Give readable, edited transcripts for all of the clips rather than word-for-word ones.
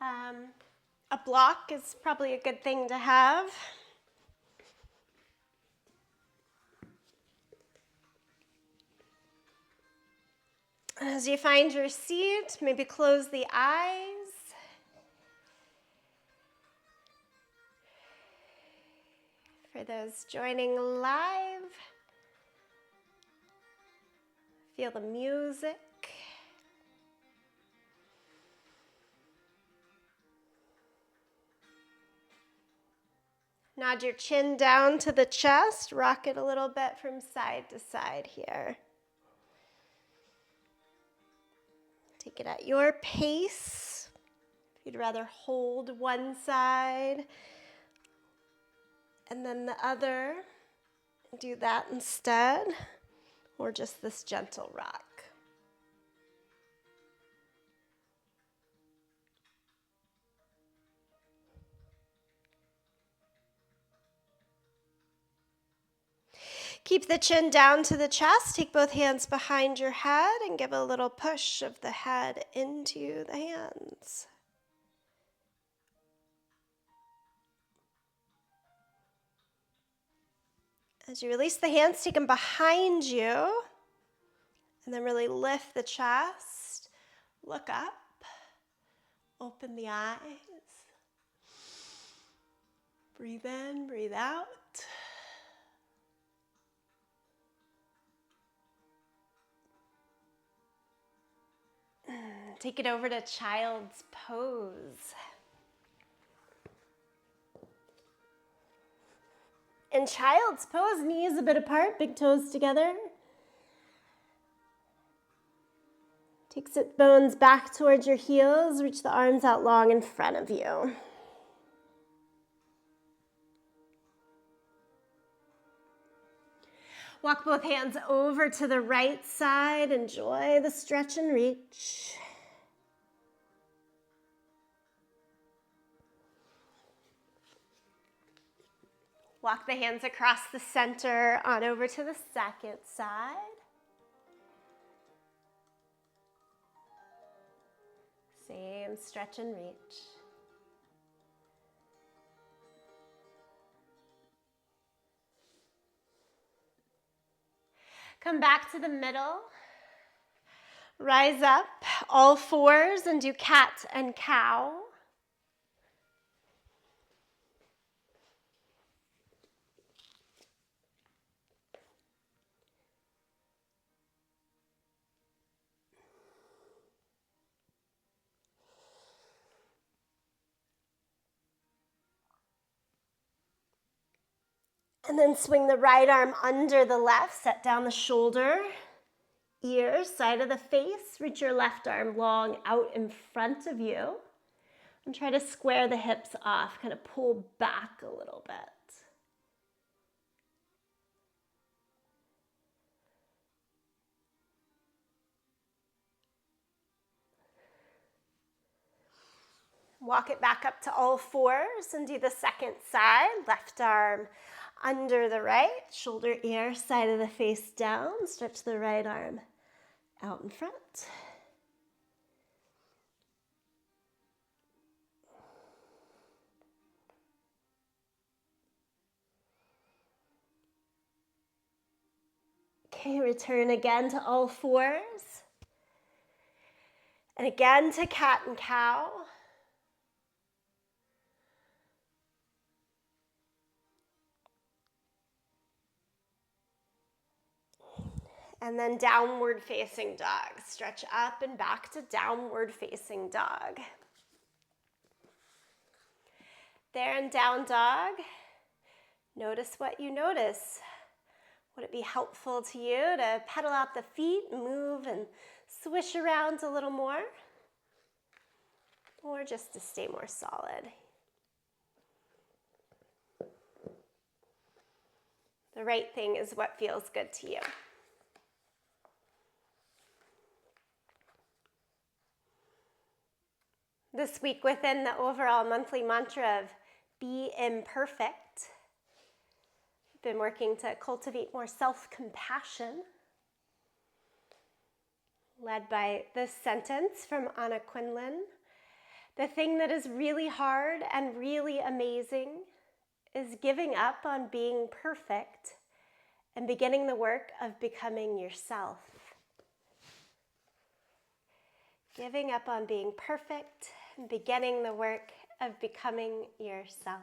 A block is probably a good thing to have. As you find your seat, maybe close the eyes. For those joining live, feel the music. Nod your chin down to the chest, rock it a little bit from side to side here. Take it at your pace. If you'd rather hold one side and then the other, do that instead, or just this gentle rock. Keep the chin down to the chest. Take both hands behind your head and give a little push of the head into the hands. As you release the hands, take them behind you and then really lift the chest. Look up. Open the eyes. Breathe in, breathe out. Take it over to child's pose. In child's pose, knees a bit apart, big toes together. Take sit bones back towards your heels, reach the arms out long in front of you. Walk both hands over to the right side. Enjoy the stretch and reach. Walk the hands across the center on over to the second side. Same stretch and reach. Come back to the middle. Rise up, all fours, and do cat and cow. And then swing the right arm under the left, set down the shoulder, ears, side of the face. Reach your left arm long out in front of you. And try to square the hips off, kind of pull back a little bit. Walk it back up to all fours and do the second side. Left arm under the right, shoulder, ear, side of the face down. Stretch the right arm out in front. Okay, return again to all fours. And again to cat and cow. And then downward facing dog. Stretch up and back to downward facing dog. There in down dog, notice what you notice. Would it be helpful to you to pedal out the feet, move and swish around a little more? Or just to stay more solid? The right thing is what feels good to you. This week within the overall monthly mantra of be imperfect, I've been working to cultivate more self-compassion, led by this sentence from Anna Quinlan. The thing that is really hard and really amazing is giving up on being perfect and beginning the work of becoming yourself. Giving up on being perfect and beginning the work of becoming yourself.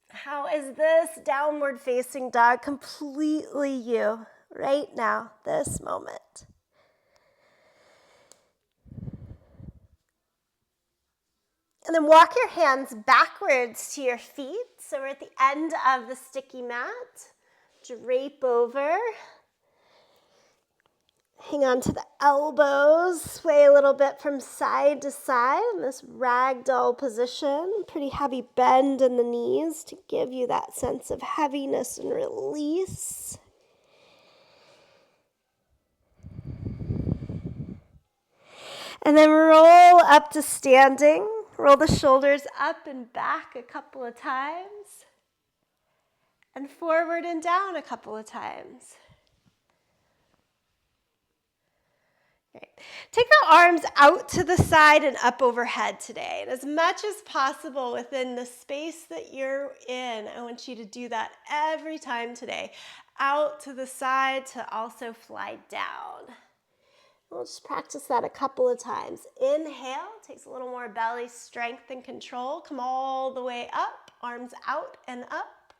How is this downward facing dog completely you right now, this moment? And then walk your hands backwards to your feet. So we're at the end of the sticky mat. Drape over. Hang on to the elbows. Sway a little bit from side to side in this ragdoll position. Pretty heavy bend in the knees to give you that sense of heaviness and release. And then roll up to standing. Roll the shoulders up and back a couple of times. And forward and down a couple of times. Okay. Take the arms out to the side and up overhead today. And as much as possible within the space that you're in, I want you to do that every time today. Out to the side to also fly down. We'll just practice that a couple of times. Inhale, takes a little more belly strength and control. Come all the way up, arms out and up,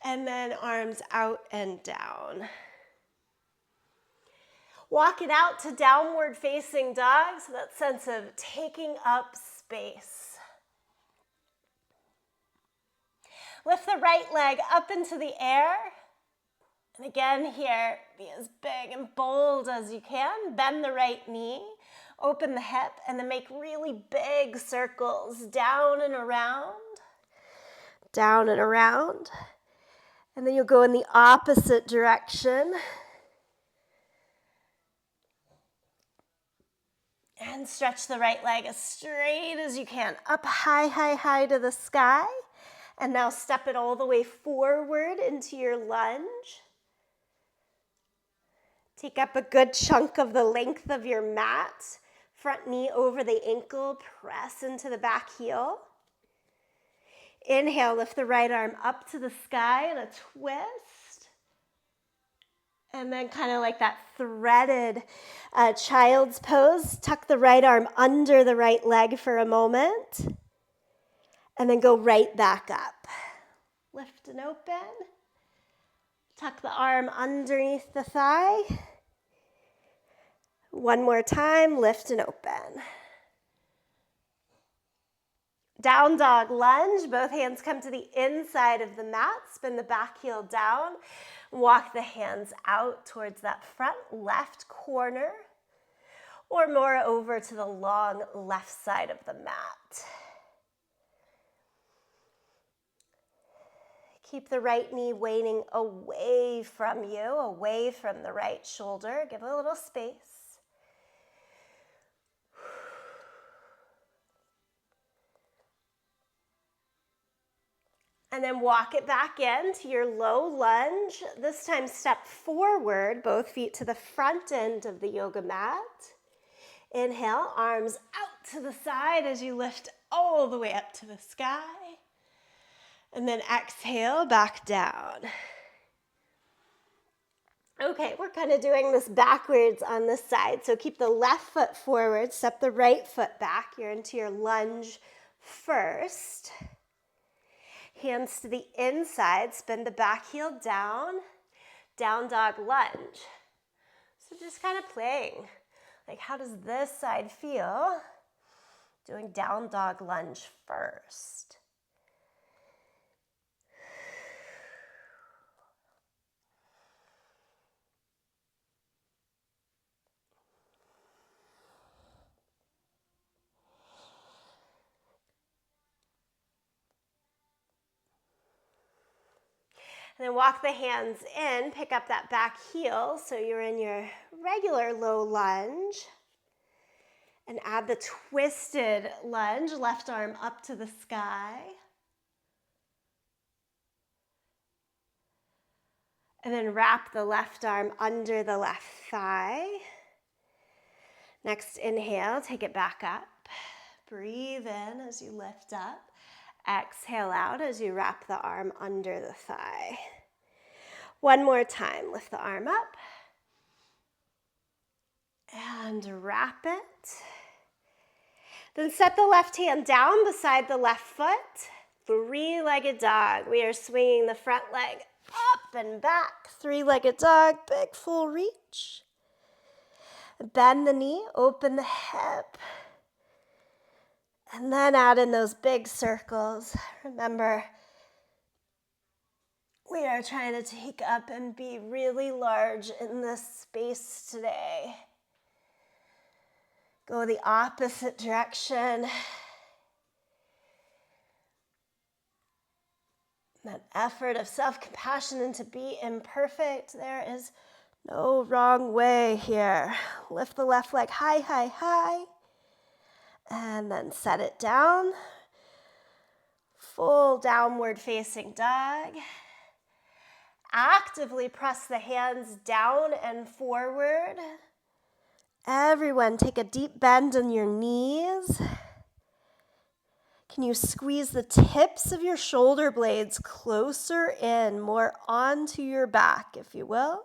and then arms out and down. Walk it out to downward facing dog, so that sense of taking up space. Lift the right leg up into the air. And again here, be as big and bold as you can. Bend the right knee, open the hip, and then make really big circles down and around. Down and around. And then you'll go in the opposite direction. And stretch the right leg as straight as you can. Up high, high, high to the sky. And now step it all the way forward into your lunge. Take up a good chunk of the length of your mat. Front knee over the ankle. Press into the back heel. Inhale, lift the right arm up to the sky in a twist. And then kind of like that threaded child's pose. Tuck the right arm under the right leg for a moment. And then go right back up. Lift and open. Tuck the arm underneath the thigh. One more time, lift and open. Down dog lunge, both hands come to the inside of the mat, spin the back heel down, walk the hands out towards that front left corner, or more over to the long left side of the mat. Keep the right knee weighting away from you, away from the right shoulder. Give a little space. And then walk it back into your low lunge. This time step forward, both feet to the front end of the yoga mat. Inhale, arms out to the side as you lift all the way up to the sky. And then exhale, back down. Okay, we're kind of doing this backwards on this side. So keep the left foot forward, step the right foot back. You're into your lunge first. Hands to the inside, spin the back heel down, down dog lunge. So just kind of playing. Like, how does this side feel? Doing down dog lunge first. And then walk the hands in, pick up that back heel so you're in your regular low lunge. And add the twisted lunge, left arm up to the sky. And then wrap the left arm under the left thigh. Next inhale, take it back up. Breathe in as you lift up. Exhale out as you wrap the arm under the thigh. One more time, lift the arm up and wrap it. Then set the left hand down beside the left foot. Three-legged dog. We are swinging the front leg up and back. Three-legged dog, big full reach. Bend the knee, open the hip. And then add in those big circles. Remember, we are trying to take up and be really large in this space today. Go the opposite direction. That effort of self-compassion and to be imperfect, there is no wrong way here. Lift the left leg high, high, high. And then set it down. Full downward facing dog. Actively press the hands down and forward. Everyone, take a deep bend in your knees. Can you squeeze the tips of your shoulder blades closer in, more onto your back, if you will?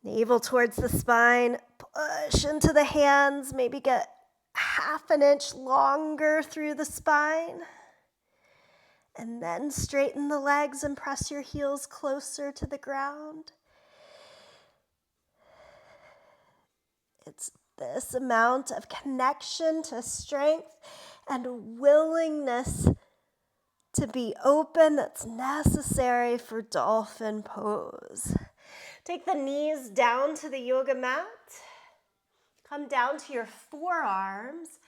Navel towards the spine, push into the hands, maybe get half an inch longer through the spine. And then straighten the legs and press your heels closer to the ground. It's this amount of connection to strength and willingness to be open that's necessary for dolphin pose. Take the knees down to the yoga mat. Come down to your forearms.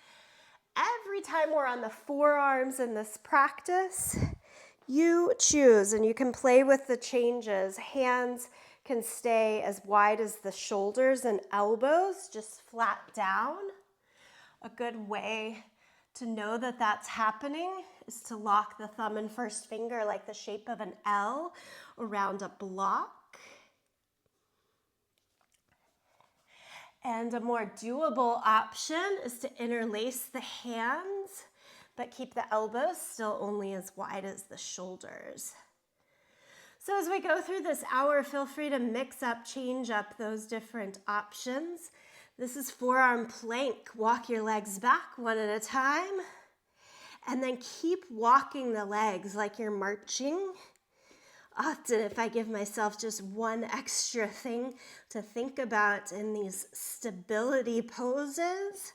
Every time we're on the forearms in this practice, you choose, and you can play with the changes. Hands can stay as wide as the shoulders and elbows, just flat down. A good way to know that that's happening is to lock the thumb and first finger like the shape of an L around a block. And a more doable option is to interlace the hands, but keep the elbows still only as wide as the shoulders. So as we go through this hour, feel free to mix up, change up those different options. This is forearm plank. Walk your legs back one at a time. And then keep walking the legs like you're marching. Often, if I give myself just one extra thing to think about in these stability poses,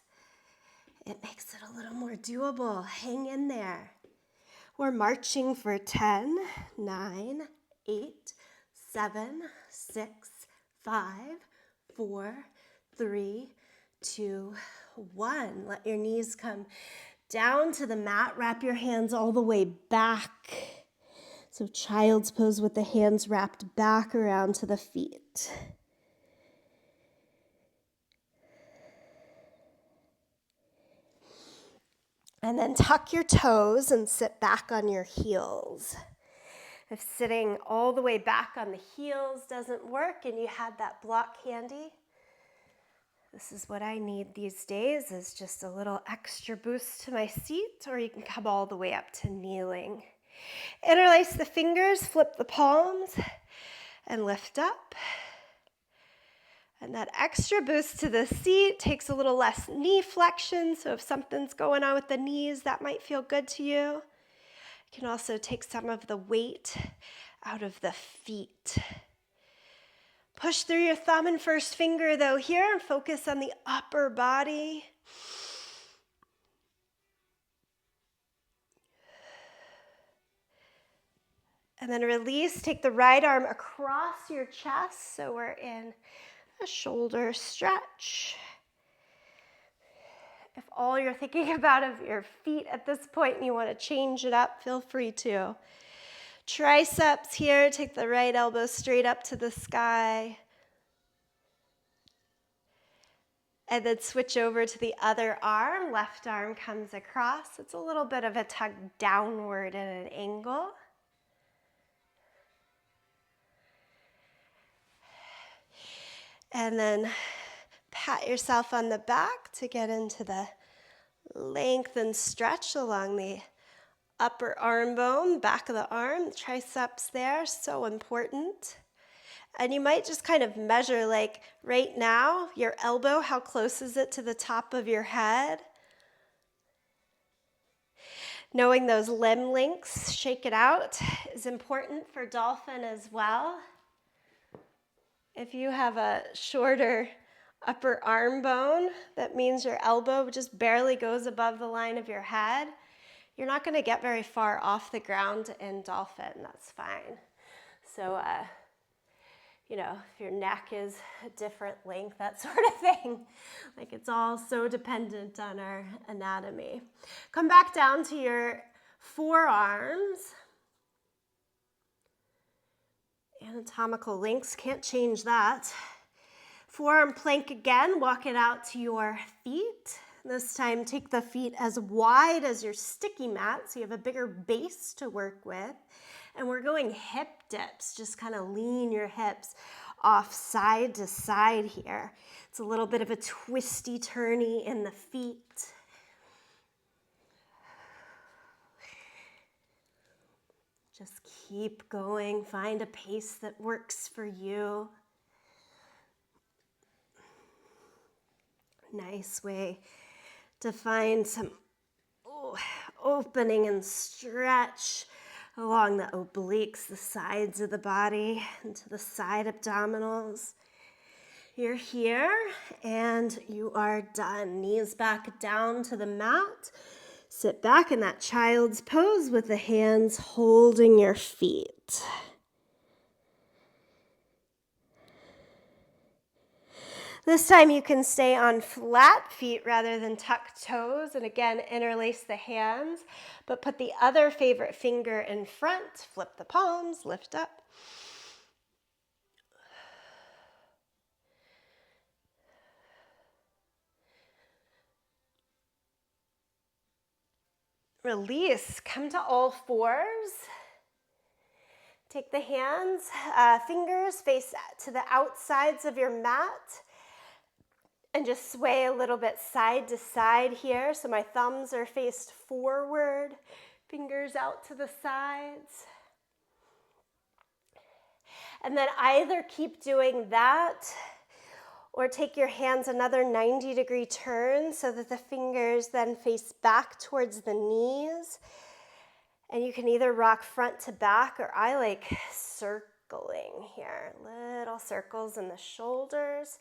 it makes it a little more doable. Hang in there. We're marching for 10, 9, 8, 7, 6, 5, 4, 3, 2, 1. Let your knees come down to the mat. Wrap your hands all the way back. So child's pose with the hands wrapped back around to the feet. And then tuck your toes and sit back on your heels. If sitting all the way back on the heels doesn't work and you had that block handy, this is what I need these days, is just a little extra boost to my seat, or you can come all the way up to kneeling. Interlace the fingers, flip the palms, and lift up. And that extra boost to the seat takes a little less knee flexion, so if something's going on with the knees, that might feel good to you. You can also take some of the weight out of the feet. Push through your thumb and first finger, though, here, and focus on the upper body. And then release, take the right arm across your chest, so we're in a shoulder stretch. If all you're thinking about is your feet at this point and you want to change it up, feel free to. Triceps here, take the right elbow straight up to the sky. And then switch over to the other arm. Left arm comes across. It's a little bit of a tug downward at an angle. And then pat yourself on the back to get into the length and stretch along the upper arm bone, back of the arm, the triceps there, so important. And you might just kind of measure, like right now, your elbow, how close is it to the top of your head? Knowing those limb links, shake it out, is important for Dolphin as well. If you have a shorter upper arm bone, that means your elbow just barely goes above the line of your head. You're not going to get very far off the ground in Dolphin. That's fine. So, if your neck is a different length, that sort of thing. Like, it's all so dependent on our anatomy. Come back down to your forearms. Anatomical links, can't change that. Forearm plank again, walk it out to your feet. This time, take the feet as wide as your sticky mat so you have a bigger base to work with. And we're going hip dips, just kind of lean your hips off side to side here. It's a little bit of a twisty turny in the feet. Just keep going, find a pace that works for you. Nice way to find some opening and stretch along the obliques, the sides of the body, into the side abdominals. You're here and you are done. Knees back down to the mat. Sit back in that child's pose with the hands holding your feet. This time you can stay on flat feet rather than tucked toes, and again, interlace the hands, but put the other favorite finger in front, flip the palms, lift up. Release, come to all fours. Take the hands, fingers face to the outsides of your mat. And just sway a little bit side to side here. So my thumbs are faced forward, fingers out to the sides. And then either keep doing that or take your hands another 90-degree turn so that the fingers then face back towards the knees. And you can either rock front to back, or I like circling here. Little circles in the shoulders.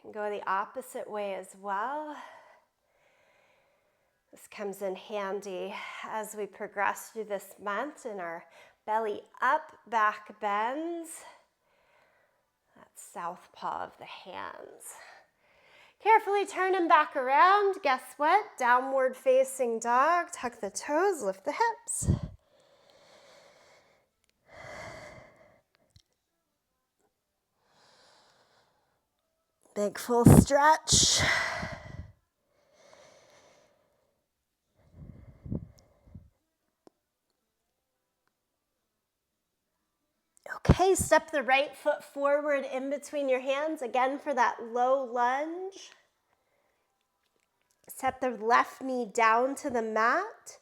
You can go the opposite way as well. This comes in handy as we progress through this month in our belly up, back bends. That's southpaw of the hands. Carefully turn them back around. Guess what? Downward facing dog. Tuck the toes, lift the hips. Big full stretch. Okay, step the right foot forward in between your hands, again for that low lunge. Step the left knee down to the mat.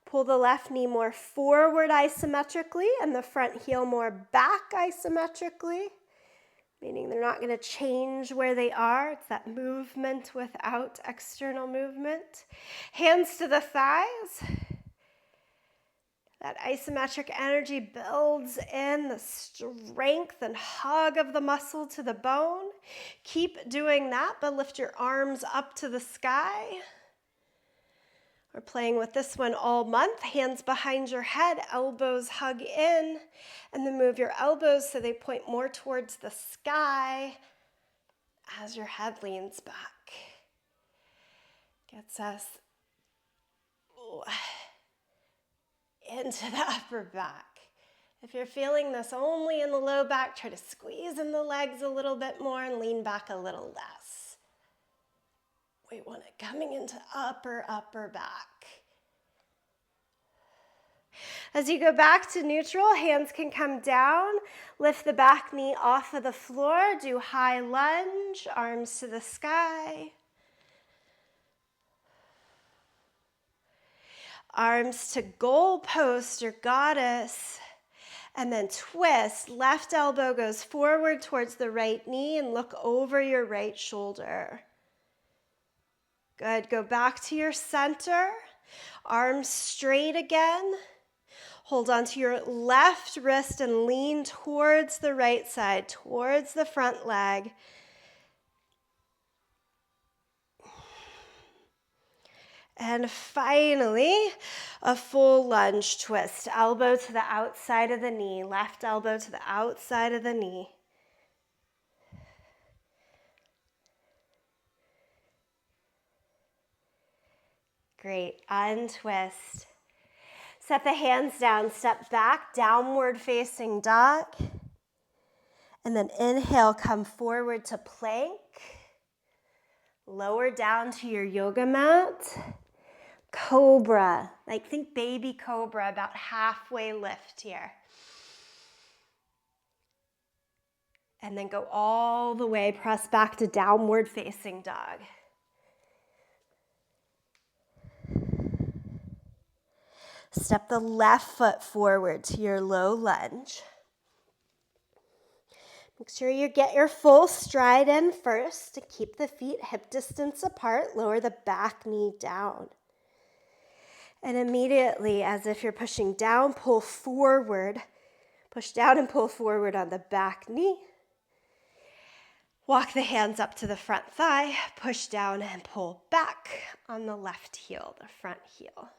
Pull the left knee more forward isometrically and the front heel more back isometrically, meaning they're not going to change where they are. It's that movement without external movement. Hands to the thighs. That isometric energy builds in the strength and hug of the muscle to the bone. Keep doing that, but lift your arms up to the sky. We're playing with this one all month. Hands behind your head, elbows hug in, and then move your elbows so they point more towards the sky as your head leans back. Gets us into the upper back. If you're feeling this only in the low back, try to squeeze in the legs a little bit more and lean back a little less. We want it coming into upper back. As you go back to neutral, hands can come down. Lift the back knee off of the floor. Do high lunge, arms to the sky. Arms to goalpost or goddess. And then twist. Left elbow goes forward towards the right knee and look over your right shoulder. Good. Go back to your center. Arms straight again. Hold onto your left wrist and lean towards the right side, towards the front leg. And finally, a full lunge twist. Elbow to the outside of the knee, left elbow to the outside of the knee. Great, untwist. Set the hands down, step back, downward facing dog. And then inhale, come forward to plank. Lower down to your yoga mat. Cobra, like think baby cobra, about halfway lift here. And then go all the way, press back to downward facing dog. Step the left foot forward to your low lunge. Make sure you get your full stride in first to keep the feet hip distance apart. Lower the back knee down. And immediately, as if you're pushing down, pull forward. Push down and pull forward on the back knee. Walk the hands up to the front thigh. Push down and pull back on the left heel, the front heel.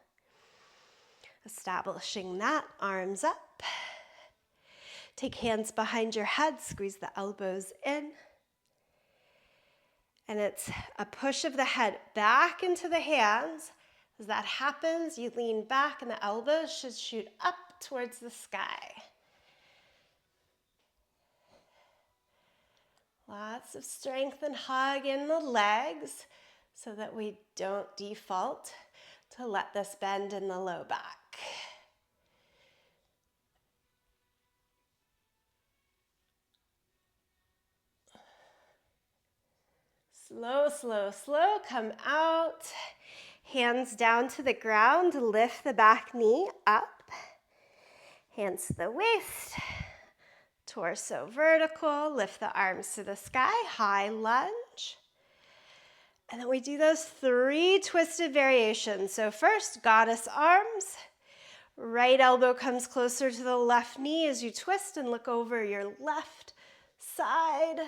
Establishing that, arms up. Take hands behind your head, squeeze the elbows in. And it's a push of the head back into the hands. As that happens, you lean back and the elbows should shoot up towards the sky. Lots of strength and hug in the legs so that we don't default to let this bend in the low back. Slow, slow, slow, come out. Hands down to the ground, lift the back knee up. Hands to the waist, torso vertical, lift the arms to the sky, high lunge. And then we do those 3 twisted variations. So first, goddess arms. Right elbow comes closer to the left knee as you twist and look over your left side.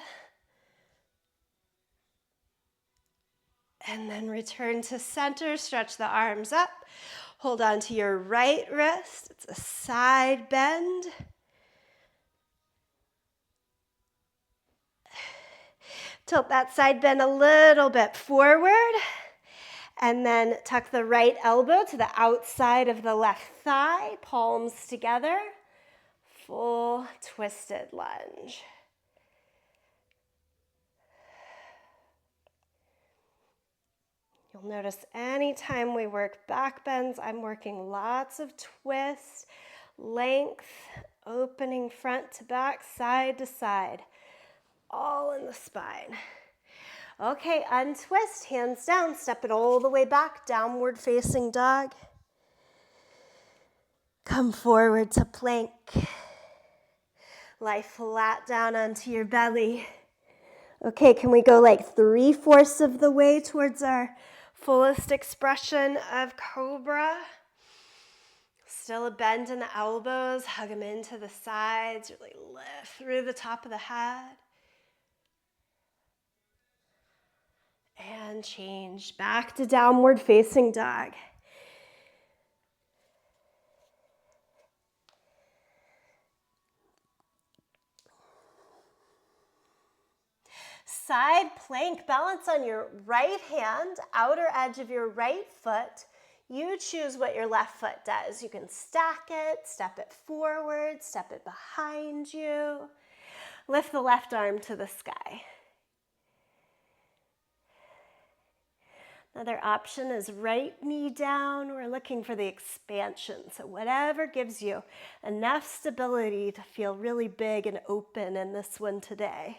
And then return to center, stretch the arms up. Hold on to your right wrist. It's a side bend. Tilt that side bend a little bit forward. And then tuck the right elbow to the outside of the left thigh, palms together. Full twisted lunge. You'll notice anytime we work back bends, I'm working lots of twists, length, opening front to back, side to side, all in the spine. Okay, untwist, hands down, step it all the way back, downward facing dog. Come forward to plank. Lie flat down onto your belly. Okay, can we go like 3/4 of the way towards our fullest expression of cobra? Still a bend in the elbows, hug them into the sides, really lift through the top of the head. And change back to downward facing dog. Side plank, balance on your right hand, outer edge of your right foot. You choose what your left foot does. You can stack it, step it forward, step it behind you. Lift the left arm to the sky. Another option is right knee down. We're looking for the expansion. So whatever gives you enough stability to feel really big and open in this one today.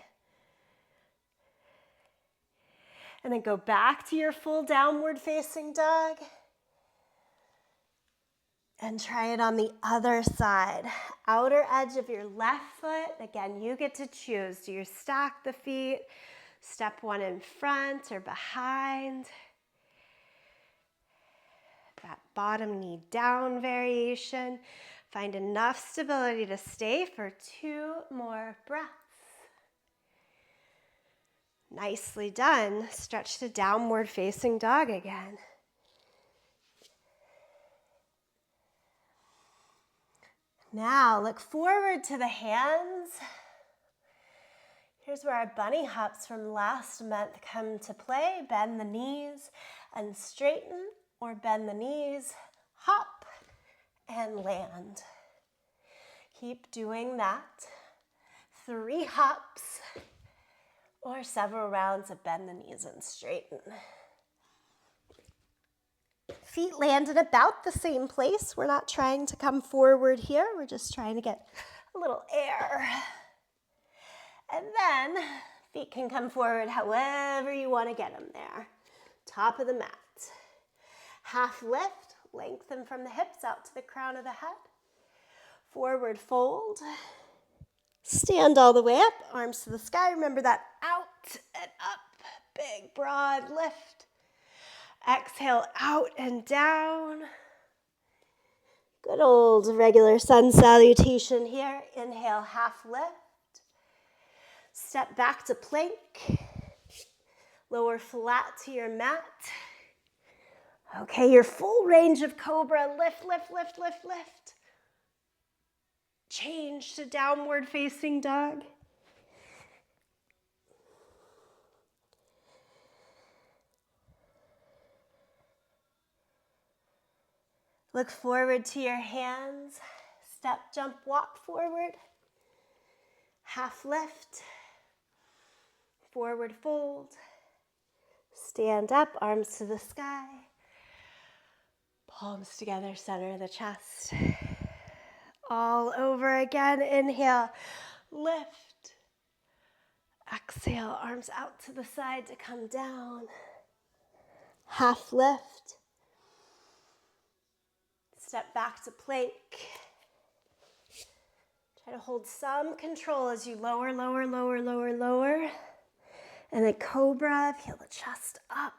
And then go back to your full downward facing dog. And try it on the other side. Outer edge of your left foot. Again, you get to choose. Do you stack the feet? Step one in front or behind? That bottom knee down variation. Find enough stability to stay for 2 more breaths. Nicely done. Stretch to downward facing dog again. Now look forward to the hands. Here's where our bunny hops from last month come to play. Bend the knees and straighten, or bend the knees, hop, and land. Keep doing that. 3 hops, or several rounds of bend the knees and straighten. Feet land in about the same place. We're not trying to come forward here. We're just trying to get a little air. And then feet can come forward however you want to get them there. Top of the mat. Half lift, lengthen from the hips out to the crown of the head. Forward fold. Stand all the way up, arms to the sky. Remember that out and up. Big, broad lift. Exhale out and down. Good old regular sun salutation here. Inhale, half lift. Step back to plank. Lower flat to your mat. Okay, your full range of cobra. Lift, lift, lift, lift, lift. Change to downward facing dog. Look forward to your hands. Step, jump, walk forward. Half lift. Forward fold. Stand up, arms to the sky. Palms together, center of the chest. All over again. Inhale, lift. Exhale, arms out to the side to come down. Half lift. Step back to plank. Try to hold some control as you lower, lower, lower, lower, lower. And then cobra, feel the chest up.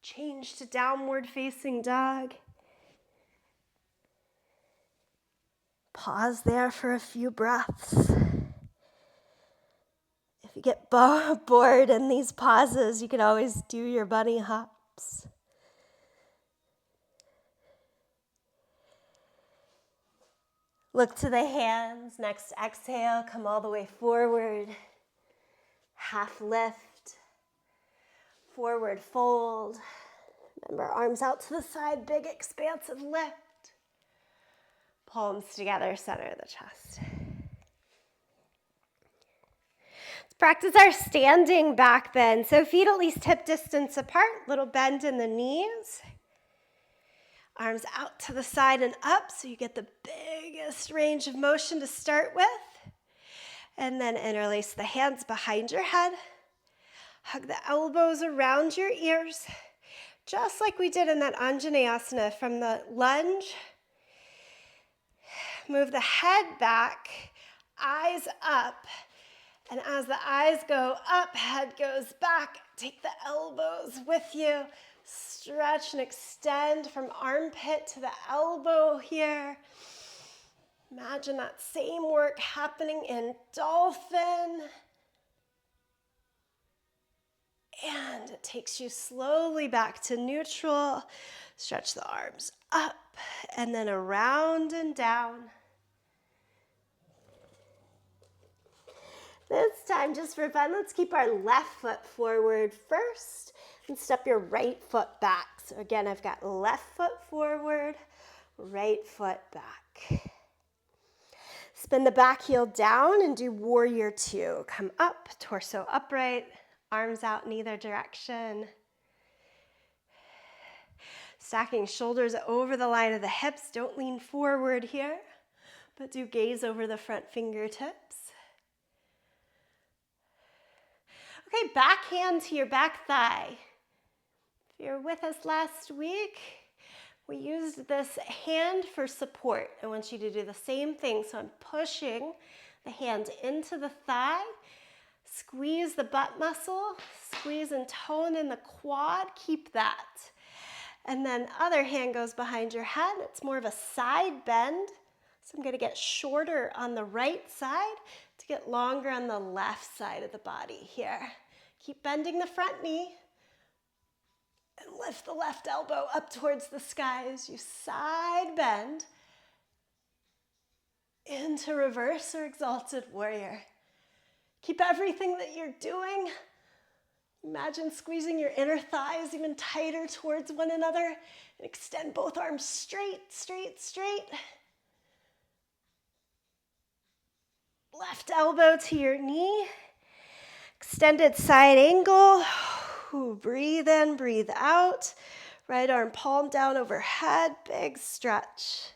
Change to downward facing dog. Pause there for a few breaths. If you get bored in these pauses, you can always do your bunny hops. Look to the hands. Next exhale, come all the way forward. Half lift. Forward fold. Remember, arms out to the side, big expansive lift. Palms together, center of the chest. Let's practice our standing back bend. So feet at least hip distance apart, little bend in the knees. Arms out to the side and up so you get the biggest range of motion to start with. And then interlace the hands behind your head. Hug the elbows around your ears, just like we did in that Anjaneyasana from the lunge. Move the head back, eyes up. And as the eyes go up, head goes back. Take the elbows with you. Stretch and extend from armpit to the elbow here. Imagine that same work happening in Dolphin. And it takes you slowly back to neutral. Stretch the arms up and then around and down. This time, just for fun, let's keep our left foot forward first and step your right foot back. So again, I've got left foot forward, right foot back. Spin the back heel down and do warrior 2. Come up, torso upright, Arms out in either direction. Stacking shoulders over the line of the hips. Don't lean forward here, but do gaze over the front fingertips. Okay, back hand to your back thigh. If you were with us last week, we used this hand for support. I want you to do the same thing. So I'm pushing the hand into the thigh. Squeeze the butt muscle. Squeeze and tone in the quad. Keep that. And then other hand goes behind your head. It's more of a side bend. So I'm going to get shorter on the right side to get longer on the left side of the body here. Keep bending the front knee. And lift the left elbow up towards the sky as you side bend into reverse or exalted warrior. Keep everything that you're doing. Imagine squeezing your inner thighs even tighter towards one another and extend both arms straight, straight, straight. Left elbow to your knee. Extended side angle. Breathe in, breathe out. Right arm palm down overhead, big stretch.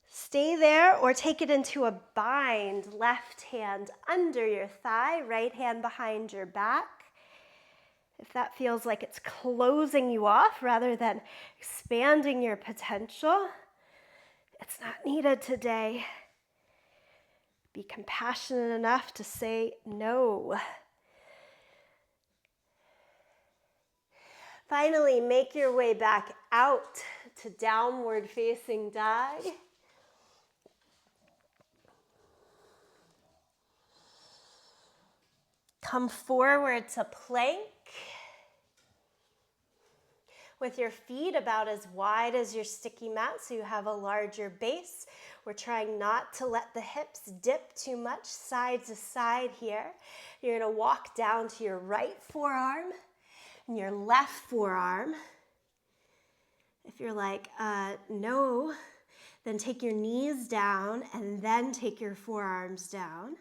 Stay there or take it into a bind. Left hand under your thigh, right hand behind your back. If that feels like it's closing you off rather than expanding your potential, it's not needed today. Be compassionate enough to say no. Finally, make your way back out to downward facing dog. Come forward to plank with your feet about as wide as your sticky mat so you have a larger base. We're trying not to let the hips dip too much side to side here. You're going to walk down to your right forearm and your left forearm. If you're like, no, then take your knees down and then take your forearms down.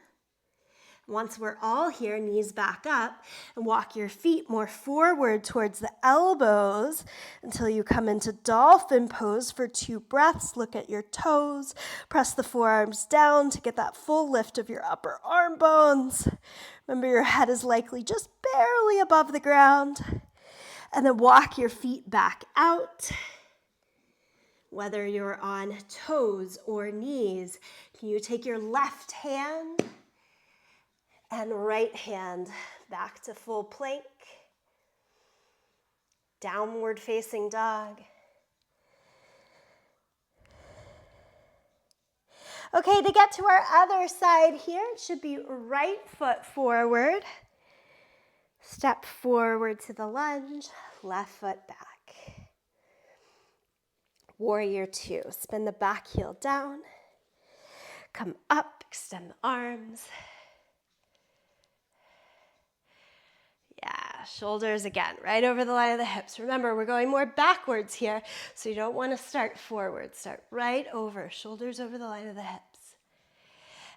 Once we're all here, knees back up, and walk your feet more forward towards the elbows until you come into dolphin pose for 2 breaths. Look at your toes. Press the forearms down to get that full lift of your upper arm bones. Remember, your head is likely just barely above the ground. And then walk your feet back out. Whether you're on toes or knees, can you take your left hand and right hand back to full plank, downward facing dog. Okay, to get to our other side here, it should be right foot forward, step forward to the lunge, left foot back. Warrior 2, spin the back heel down, come up, extend the arms. Yeah, shoulders again, right over the line of the hips. Remember, we're going more backwards here, so you don't want to start forward. Start right over, shoulders over the line of the hips.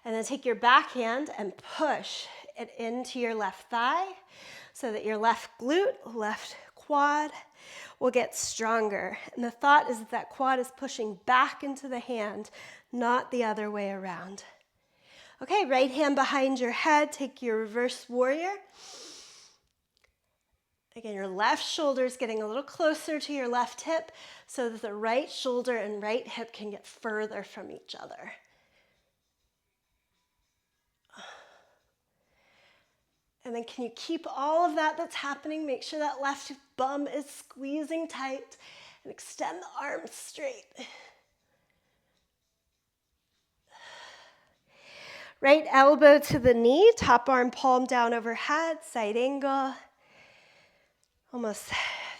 And then take your back hand and push it into your left thigh so that your left glute, left quad will get stronger. And the thought is that quad is pushing back into the hand, not the other way around. Okay, right hand behind your head, take your reverse warrior. Again, your left shoulder is getting a little closer to your left hip so that the right shoulder and right hip can get further from each other. And then can you keep all of that that's happening? Make sure that left bum is squeezing tight and extend the arms straight. Right elbow to the knee, top arm palm down overhead, side angle. Almost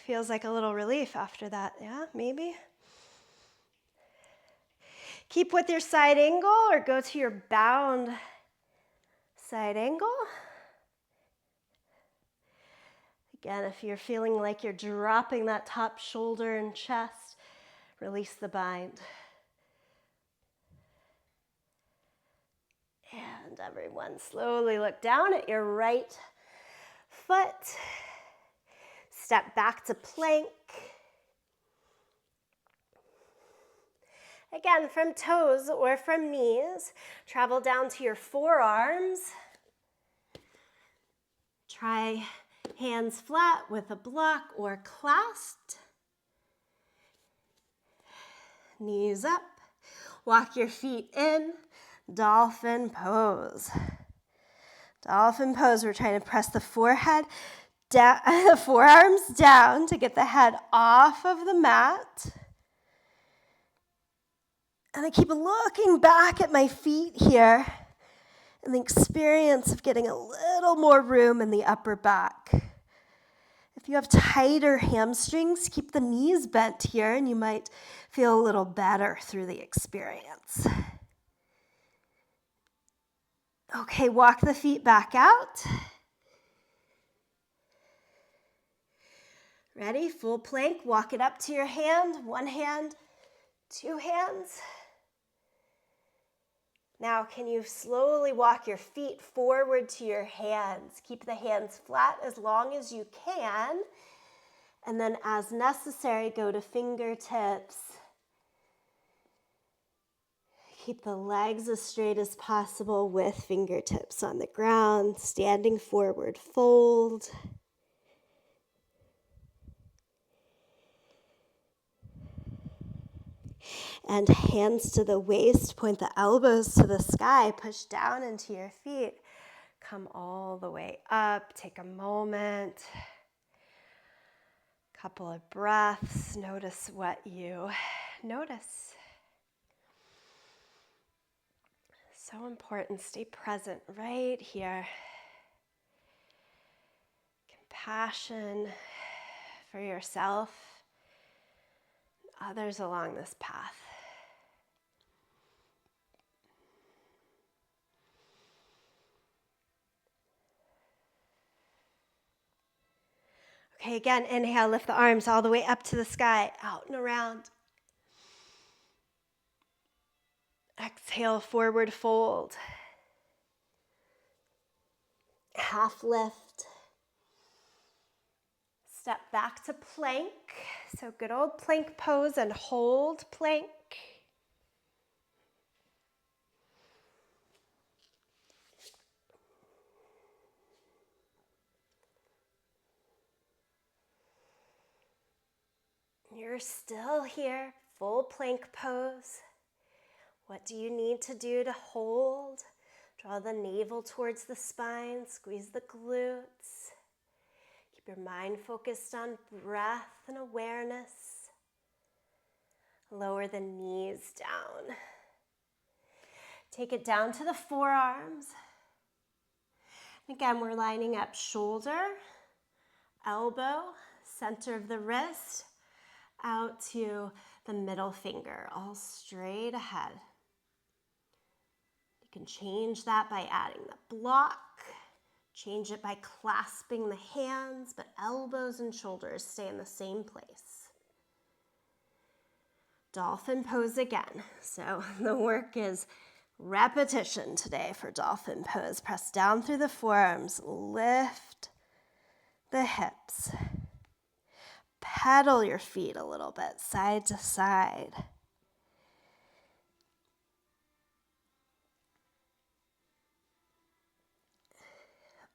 feels like a little relief after that, yeah, maybe? Keep with your side angle or go to your bound side angle. Again, if you're feeling like you're dropping that top shoulder and chest, release the bind. And everyone, slowly look down at your right foot. Step back to plank. Again, from toes or from knees, travel down to your forearms. Try hands flat with a block or clasped. Knees up. Walk your feet in. Dolphin pose. Dolphin pose, we're trying to press the forehead down, the forearms down to get the head off of the mat. And I keep looking back at my feet here and the experience of getting a little more room in the upper back. If you have tighter hamstrings, keep the knees bent here and you might feel a little better through the experience. Okay, walk the feet back out. Ready? Full plank. Walk it up to your hand. One hand, two hands. Now, can you slowly walk your feet forward to your hands? Keep the hands flat as long as you can. And then as necessary, go to fingertips. Keep the legs as straight as possible with fingertips on the ground. Standing forward, fold. And hands to the waist, point the elbows to the sky, push down into your feet. Come all the way up, take a moment. Couple of breaths, notice what you notice. So important, stay present right here. Compassion for yourself, others along this path. Okay, again, inhale, lift the arms all the way up to the sky, out and around. Exhale, forward fold. Half lift. Step back to plank. So good old plank pose and hold plank. You're still here, full plank pose. What do you need to do to hold? Draw the navel towards the spine, squeeze the glutes. Keep your mind focused on breath and awareness. Lower the knees down. Take it down to the forearms. Again, we're lining up shoulder, elbow, center of the wrist, out to the middle finger, all straight ahead. You can change that by adding the block, change it by clasping the hands, but elbows and shoulders stay in the same place. Dolphin pose again. So the work is repetition today for dolphin pose. Press down through the forearms, lift the hips. Pedal your feet a little bit, side to side.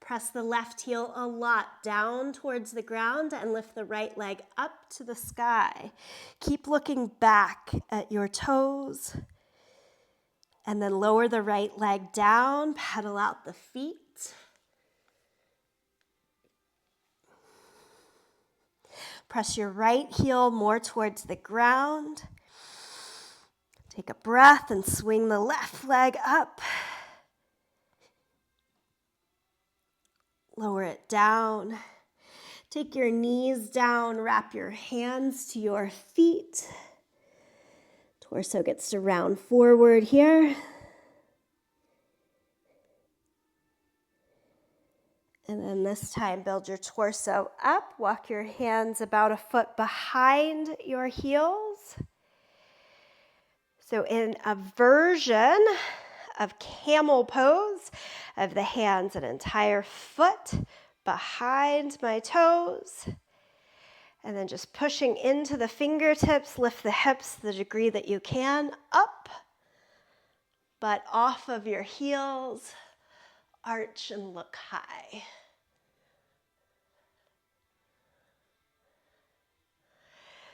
Press the left heel a lot down towards the ground and lift the right leg up to the sky. Keep looking back at your toes. And then lower the right leg down, pedal out the feet. Press your right heel more towards the ground. Take a breath and swing the left leg up. Lower it down. Take your knees down, wrap your hands to your feet. Torso gets to round forward here. And then this time, build your torso up. Walk your hands about a foot behind your heels. So in a version of camel pose of the hands, an entire foot behind my toes. And then just pushing into the fingertips, lift the hips to the degree that you can, up, but off of your heels, arch and look high.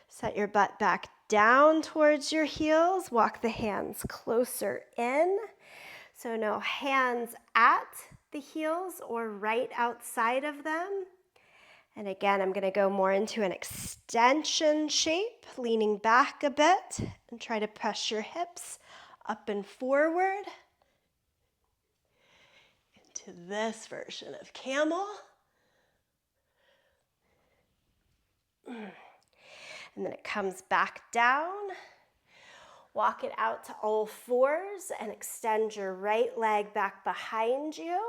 Set your butt back down towards your heels. Walk the hands closer in. So no hands at the heels or right outside of them. And again, I'm going to go more into an extension shape, leaning back a bit and try to press your hips up and forward into this version of camel. And then it comes back down. Walk it out to all fours and extend your right leg back behind you.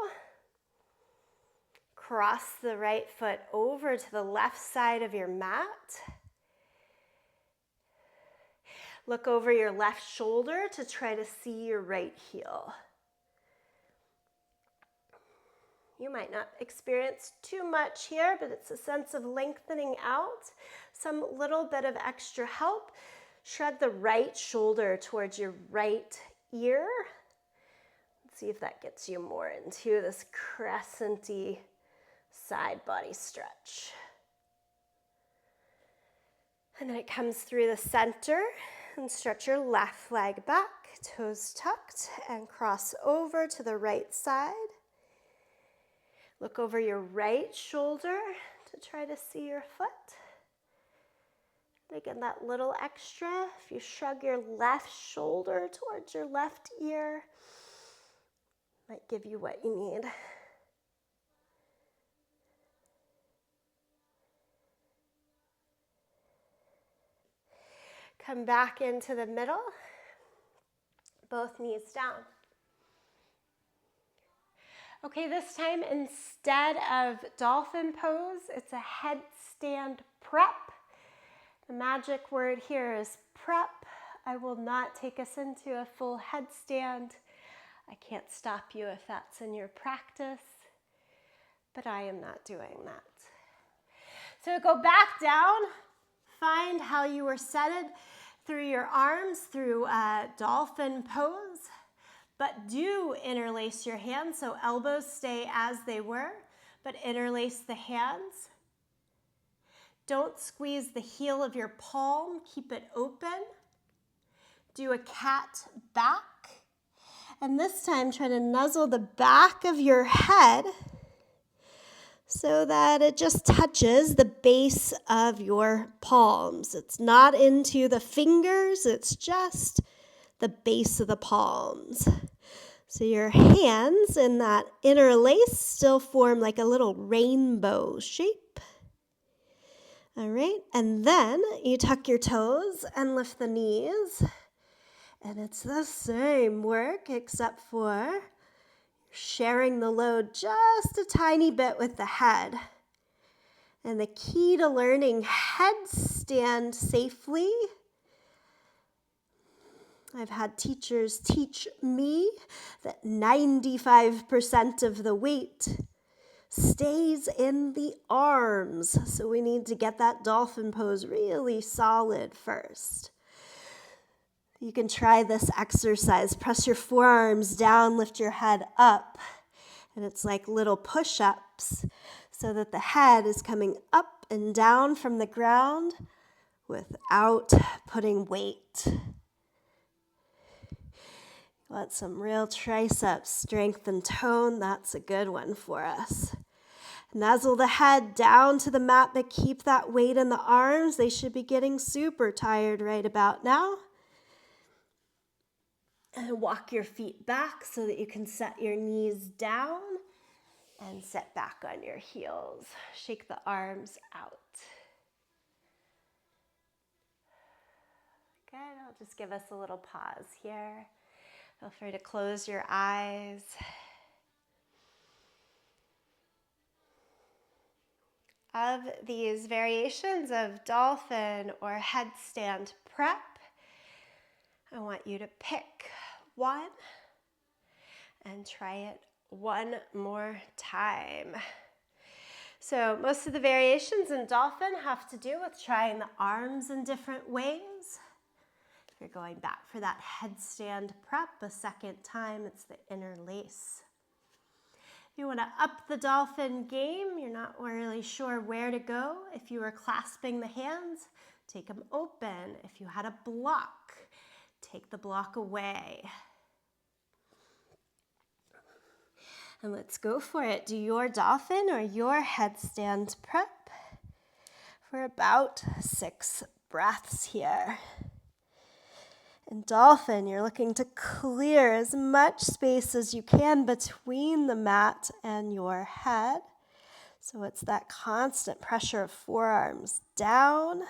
Cross the right foot over to the left side of your mat. Look over your left shoulder to try to see your right heel. You might not experience too much here, but it's a sense of lengthening out. Some little bit of extra help. Shrug the right shoulder towards your right ear. Let's see if that gets you more into this crescent-y side body stretch. And then it comes through the center and stretch your left leg back, toes tucked, and cross over to the right side. Look over your right shoulder to try to see your foot. Again, that little extra, if you shrug your left shoulder towards your left ear, might give you what you need. Come back into the middle, both knees down. Okay, this time instead of dolphin pose, it's a headstand prep. The magic word here is prep. I will not take us into a full headstand. I can't stop you if that's in your practice, but I am not doing that. So go back down, find how you were seated through your arms, through dolphin pose, but do interlace your hands, so elbows stay as they were, but interlace the hands. Don't squeeze the heel of your palm, keep it open. Do a cat back. And this time, try to nuzzle the back of your head so that it just touches the base of your palms. It's not into the fingers, it's just the base of the palms. So your hands in that interlace still form like a little rainbow shape. All right, and then you tuck your toes and lift the knees. And it's the same work except for sharing the load just a tiny bit with the head. And the key to learning headstand safely, I've had teachers teach me that 95% of the weight stays in the arms. So we need to get that dolphin pose really solid first. You can try this exercise. Press your forearms down, lift your head up. And it's like little push-ups so that the head is coming up and down from the ground without putting weight. Want some real tricep strength and tone? That's a good one for us. Nuzzle the head down to the mat, but keep that weight in the arms. They should be getting super tired right about now. And walk your feet back so that you can set your knees down and set back on your heels. Shake the arms out. Good, I'll just give us a little pause here. Feel free to close your eyes. Of these variations of dolphin or headstand prep, I want you to pick one And try it one more time. So most of the variations in Dolphin have to do with trying the arms in different ways. If you're going back for that headstand prep a second time, it's the interlace. If you want to up the Dolphin game, you're not really sure where to go. If you were clasping the hands, take them open. If you had a block, take the block away. And let's go for it. Do your Dolphin or your headstand prep for about 6 breaths here. In Dolphin, you're looking to clear as much space as you can between the mat and your head. So it's that constant pressure of forearms down.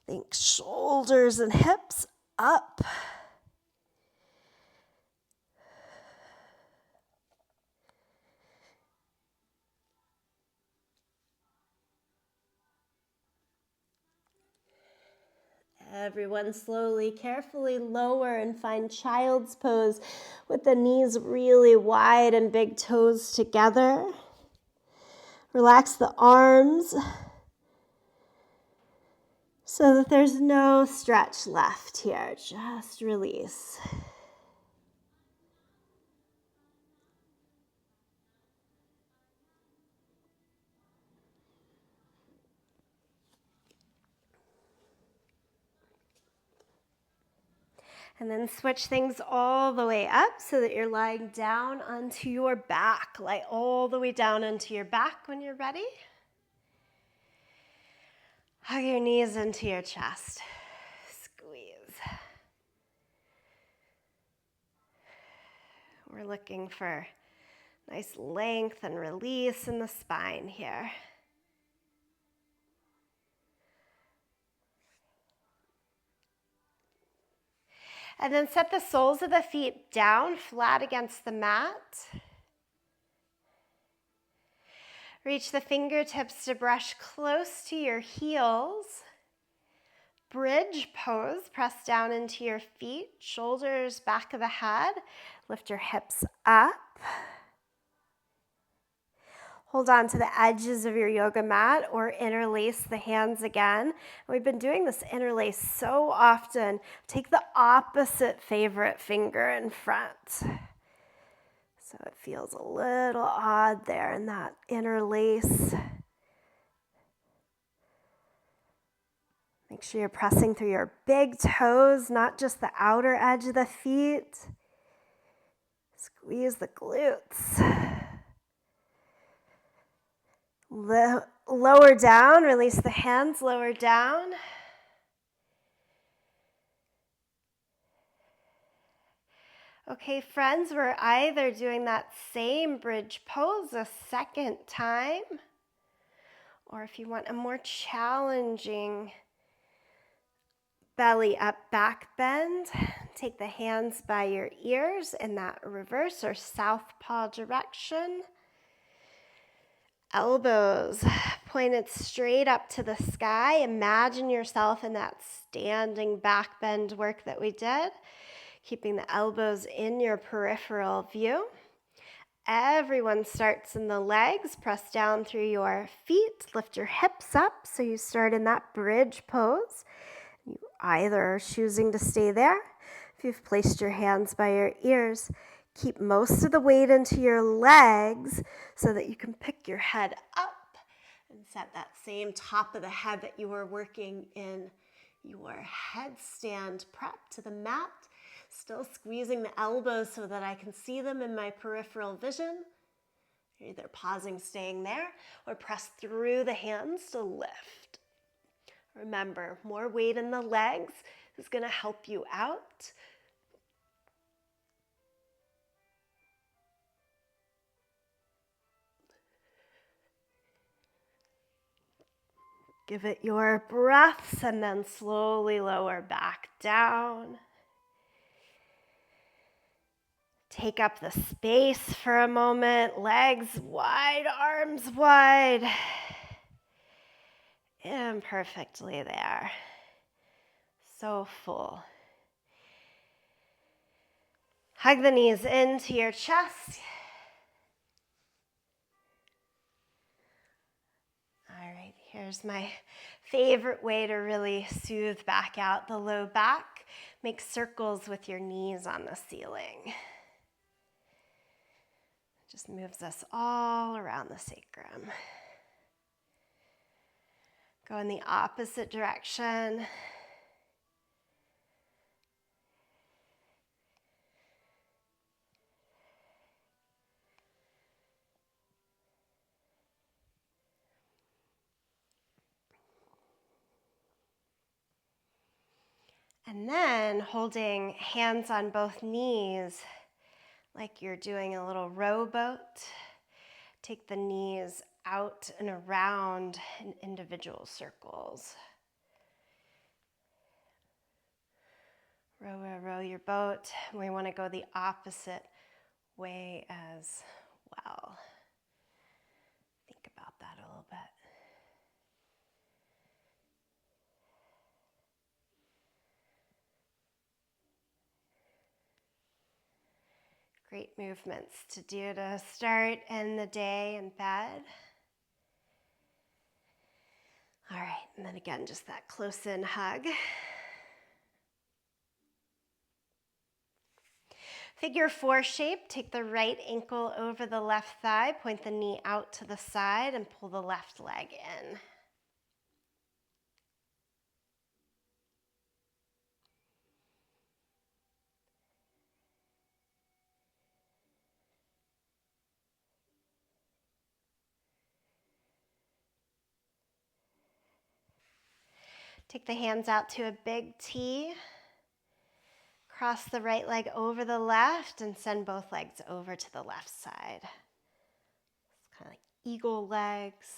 Think shoulders and hips up. Everyone slowly, carefully lower and find child's pose with the knees really wide and big toes together. Relax the arms so that there's no stretch left here. Just release. And then switch things all the way up so that you're lying down onto your back. Lie all the way down onto your back when you're ready. Hug your knees into your chest. Squeeze. We're looking for nice length and release in the spine here. And then set the soles of the feet down, flat against the mat. Reach the fingertips to brush close to your heels. Bridge pose, press down into your feet, shoulders back of the head. Lift your hips up. Hold on to the edges of your yoga mat or interlace the hands again. We've been doing this interlace so often. Take the opposite favorite finger in front. So it feels a little odd there in that interlace. Make sure you're pressing through your big toes, not just the outer edge of the feet. Squeeze the glutes. Lower down, release the hands, lower down. Okay, friends, we're either doing that same bridge pose a second time, or if you want a more challenging belly up back bend, take the hands by your ears in that reverse or southpaw direction. Elbows pointed straight up to the sky. Imagine yourself in that standing back bend work that we did, keeping the elbows in your peripheral view. Everyone starts in the legs. Press down through your feet. Lift your hips up so you start in that bridge pose. You either are choosing to stay there. If you've placed your hands by your ears, keep most of the weight into your legs so that you can pick your head up and set that same top of the head that you were working in your headstand prep to the mat. Still squeezing the elbows so that I can see them in my peripheral vision. You're either pausing, staying there, or press through the hands to lift. Remember, more weight in the legs is going to help you out. Give it your breaths and then slowly lower back down. Take up the space for a moment. Legs wide, arms wide. Imperfectly there. So full. Hug the knees into your chest. All right, here's my favorite way to really soothe back out the low back. Make circles with your knees on the ceiling. Just moves us all around the sacrum. Go in the opposite direction. And then holding hands on both knees like you're doing a little rowboat. Take the knees out and around in individual circles. Row, row, row your boat. We want to go the opposite way as well. Think about that a little bit. Great movements to do to start and the day in bed. All right, and then again, just that close-in hug. Figure 4 shape, take the right ankle over the left thigh, point the knee out to the side, and pull the left leg in. Take the hands out to a big T. Cross the right leg over the left and send both legs over to the left side. It's kind of like eagle legs.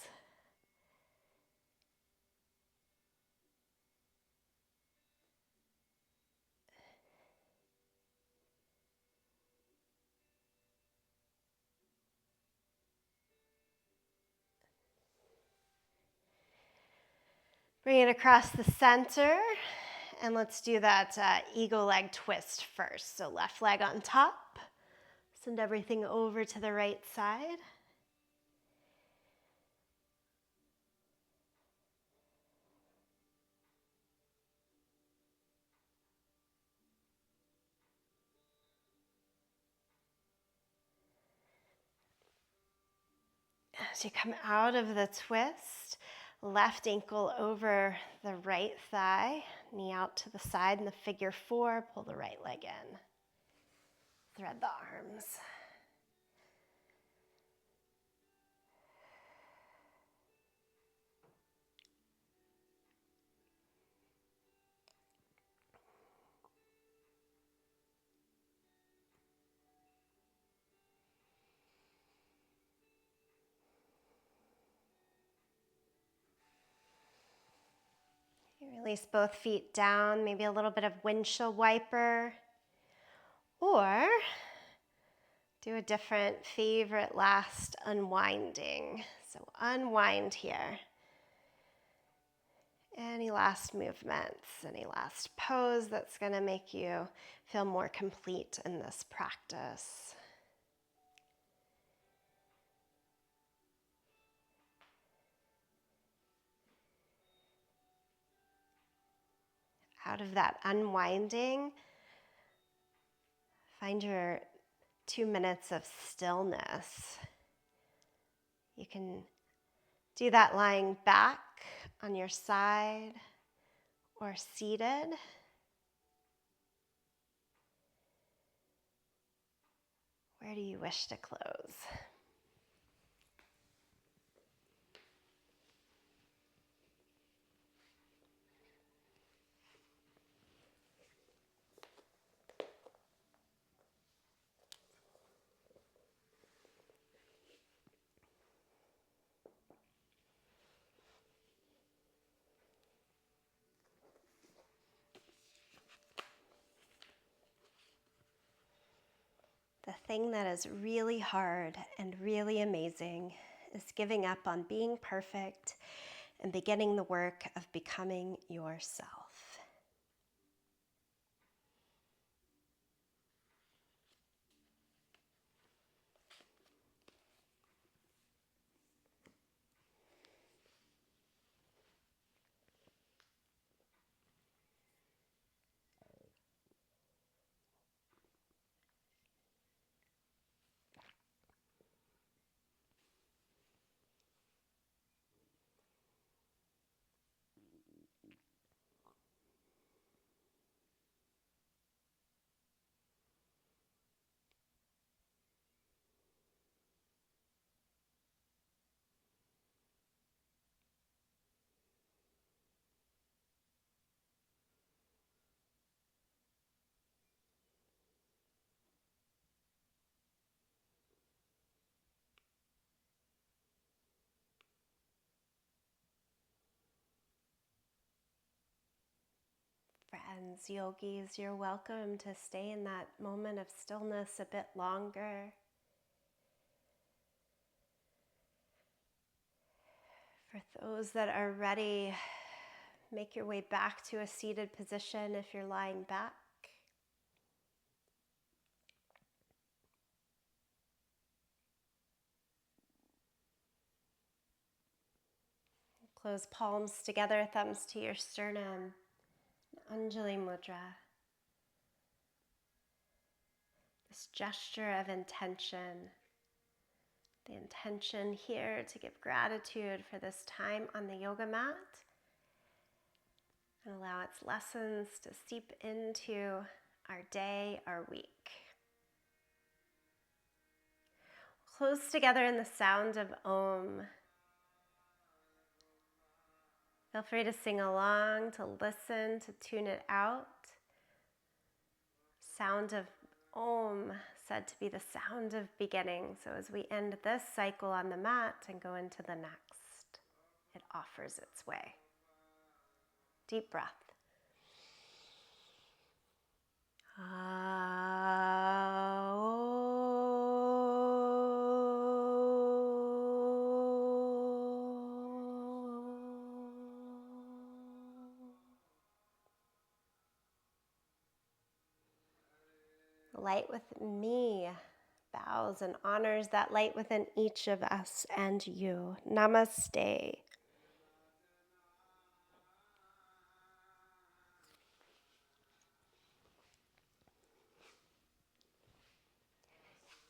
Bring it across the center, and let's do that eagle leg twist first. So left leg on top, send everything over to the right side. As you come out of the twist, left ankle over the right thigh, knee out to the side in the figure 4, pull the right leg in. Thread the arms. Release both feet down, maybe a little bit of windshield wiper, or do a different favorite last unwinding. So unwind here. Any last movements, any last pose that's going to make you feel more complete in this practice. Out of that unwinding, find your 2 minutes of stillness. You can do that lying back on your side or seated. Where do you wish to close? The thing that is really hard and really amazing is giving up on being perfect and beginning the work of becoming yourself. friends, yogis, you're welcome to stay in that moment of stillness a bit longer. For those that are ready, make your way back to a seated position if you're lying back. Close palms together, thumbs to your sternum. Anjali Mudra. This gesture of intention. The intention here to give gratitude for this time on the yoga mat and allow its lessons to seep into our day, our week. Close together in the sound of Om. Feel free to sing along, to listen, to tune it out. Sound of Om said to be the sound of beginning. So as we end this cycle on the mat and go into the next, it offers its way. Deep breath. Light within me bows and honors that light within each of us and you. Namaste.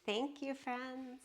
Thank you, friends.